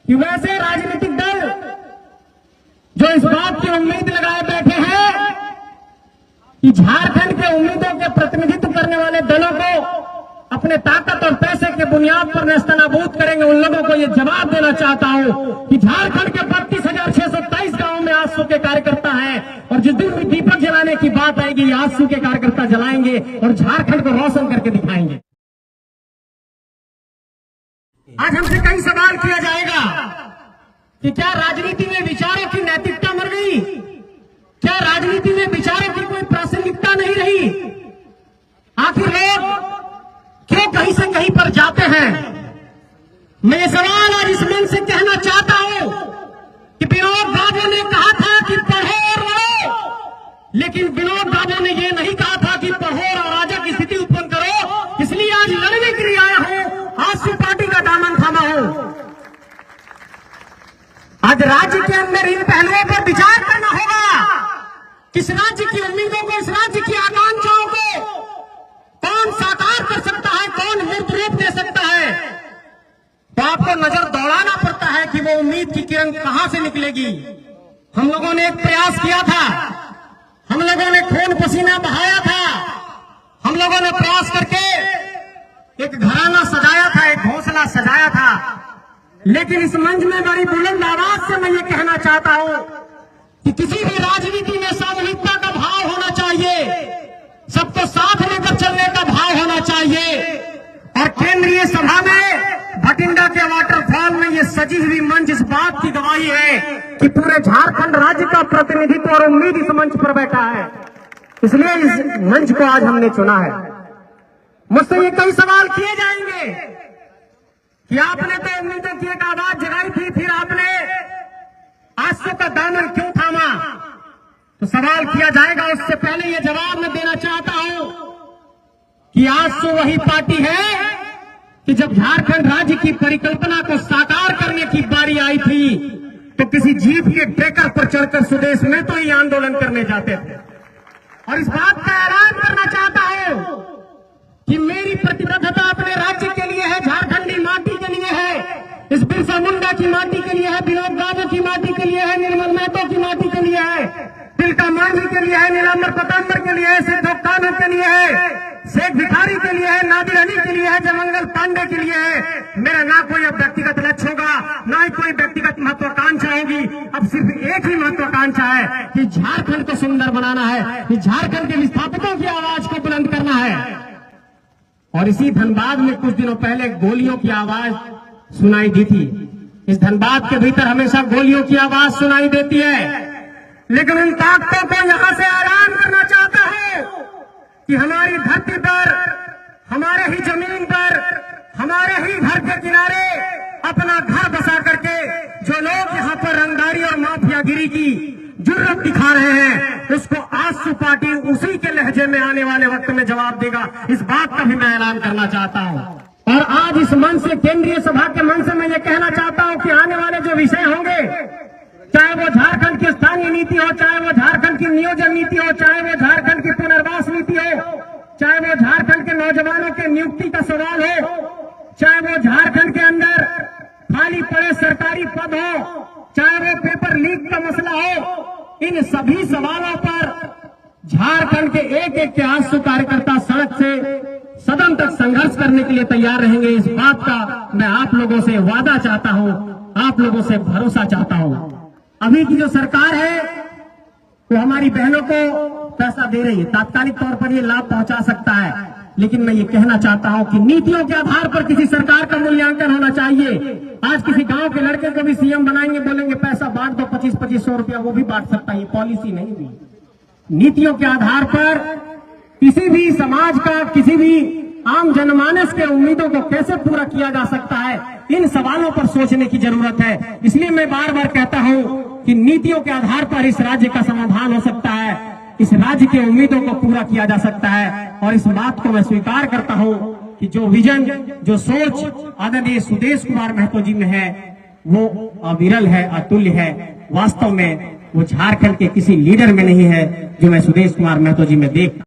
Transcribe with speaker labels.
Speaker 1: कि वैसे राजनीतिक दल जो इस बात की उम्मीद लगाए बैठे हैं कि झारखंड के उम्मीदों के प्रतिनिधित्व करने वाले दलों को अपने ताकत और पैसे के बुनियाद पर नेस्तनाबूद करेंगे, उन लोगों को यह जवाब देना चाहता हूं कि झारखंड के 32,627 गांवों में आजसू के कार्यकर्ता हैं और जिस दिन भी दीपक जलाने की बात आएगी आजसू के कार्यकर्ता जलाएंगे और झारखंड को रोशन करके दिखाएंगे। आज हमसे कई सवाल किया जाएगा कि क्या राजनीति में विचारों की नैतिकता मर गई, क्या राजनीति में विचारों की कोई प्रासंगिकता नहीं रही, आखिर लोग क्यों कहीं से कहीं पर जाते हैं। मैं ये सवाल आज इस मंच से कहना चाहता हूं कि विनोद बाबू ने कहा था कि पढ़ो और लड़ो, लेकिन विनोद बाबू ने यह नहीं कहा था कि पढ़ो और अराजक स्थिति उत्पन्न करो। इसलिए आज लड़ने के लिए आया हूं, आजसू पार्टी का दामन थामा हूं। आज राज्य के अंदर इन पहलुओं पर विचार करना होगा। किस राज्य की उम्मीदों को, इस राज्य की आकांक्षाओं को कौन साकार कर सकता है, कौन मूर्त रूप दे सकता है। तो आपको नजर दौड़ाना पड़ता है कि वो उम्मीद की किरण कहां से निकलेगी। हम लोगों ने एक प्रयास किया था, हम लोगों ने खून पसीना बहाया था, हम लोगों ने प्रयास करके एक घराना सजाया था, एक घोंसला सजाया था। लेकिन इस मंच में बड़ी बुलंद आवाज से मैं ये कहना चाहता हूं कि किसी भी राजनीति में सामूहिकता का भाव होना चाहिए, सबको साथ लेकर चलने का भाव होना चाहिए। और केंद्रीय सभा में भटिंडा के वाटरफॉल में ये सजी हुई मंच इस बात की गवाही है कि पूरे झारखंड राज्य का प्रतिनिधित्व और उम्मीद इस मंच पर बैठा है। इसलिए इस मंच को आज हमने चुना है। मुझसे ये कई सवाल किए जाएंगे कि आपने तो उम्मीदों की एक आवाज जगाई थी, फिर आपने आजसू का दामन क्यों थामा। तो सवाल किया जाएगा, उससे पहले यह जवाब मैं देना चाहता हूं कि आजसू वही पार्टी है कि जब झारखंड राज्य की परिकल्पना को साकार करने की बारी आई थी तो किसी जीप के ट्रैकर पर चढ़कर स्वदेश में तो ये आंदोलन करने जाते थे। और इस बात का ऐलान करना चाहता हूं कि मेरी प्रतिबद्धता अपने राज्य के लिए है, झारखंडी माटी के लिए है, इस बिरसा मुंडा की माटी के लिए है, विनोद बाबू की माटी के लिए है, निर्मल महतो की माटी के लिए है, तिलका मांझी के लिए है, नीलांबर पतांबर के लिए है, सिद्धोक कानू के लिए है, शेख भिखारी के लिए है, नादिर अली के लिए है, जयमंगल पांडे के लिए है। मेरा ना कोई अब व्यक्तिगत लक्ष्य होगा, ना ही कोई व्यक्तिगत महत्वाकांक्षा होगी। अब सिर्फ एक ही महत्वाकांक्षा है कि झारखंड को सुंदर बनाना है, कि झारखंड के विस्थापितों की आवाज को बुलंद करना है। और इसी धनबाद में कुछ दिनों पहले गोलियों की आवाज सुनाई दी थी। इस धनबाद के भीतर हमेशा गोलियों की आवाज सुनाई देती है, लेकिन उन ताकतों को यहां से ऐलान करना चाहता हूं कि हमारी धरती पर, हमारे ही जमीन पर, हमारे ही घर के किनारे अपना घर बसा करके जो लोग यहां पर रंगदारी और माफियागिरी की जुर्रत दिखा रहे हैं, उसको आजसू पार्टी उसी के लहजे में आने वाले वक्त में जवाब देगा। इस बात का भी मैं ऐलान करना चाहता हूं। और आज इस मंच से, केंद्रीय सभा के मंच से मैं ये कहना चाहता हूं कि आने वाले जो विषय होंगे, चाहे वो झारखंड की स्थानीय नीति हो, चाहे वो झारखंड की नियोजन नीति हो, चाहे वो झारखंड की पुनर्वास नीति हो, चाहे वो झारखंड के नौजवानों के नियुक्ति का सवाल हो, चाहे वो झारखंड के अंदर खाली पड़े सरकारी पद हो, चाहे वो पेपर लीक का मसला हो, इन सभी सवालों पर झारखंड के एक एक के आजसू कार्यकर्ता सड़क से सदन तक संघर्ष करने के लिए तैयार रहेंगे। इस बात का मैं आप लोगों से वादा चाहता हूं, आप लोगों से भरोसा चाहता हूं। अभी की जो सरकार है वो हमारी बहनों को पैसा दे रही है, तात्कालिक तौर पर ये लाभ पहुंचा सकता है, लेकिन मैं ये कहना चाहता हूं कि नीतियों के आधार पर किसी सरकार का मूल्यांकन होना चाहिए। आज किसी गांव के लड़के को भी सीएम बनाएंगे, बोलेंगे पैसा बांट दो, 25-2500 रुपया, वो भी बांट सकता है। ये पॉलिसी नहीं हुई। नीतियों के आधार पर किसी भी समाज का, किसी भी आम जनमानस के उम्मीदों को कैसे पूरा किया जा सकता है, इन सवालों पर सोचने की जरूरत है। इसलिए मैं बार बार कहता हूं कि नीतियों के आधार पर इस राज्य का समाधान हो सकता है, इस राज्य के उम्मीदों को पूरा किया जा सकता है। और इस बात को मैं स्वीकार करता हूं कि जो विजन, जो सोच आदरणीय सुदेश कुमार महतो जी में है, वो अविरल है, अतुल्य है। वास्तव में वो झारखंड के किसी लीडर में नहीं है जो मैं सुदेश कुमार महतो जी में देख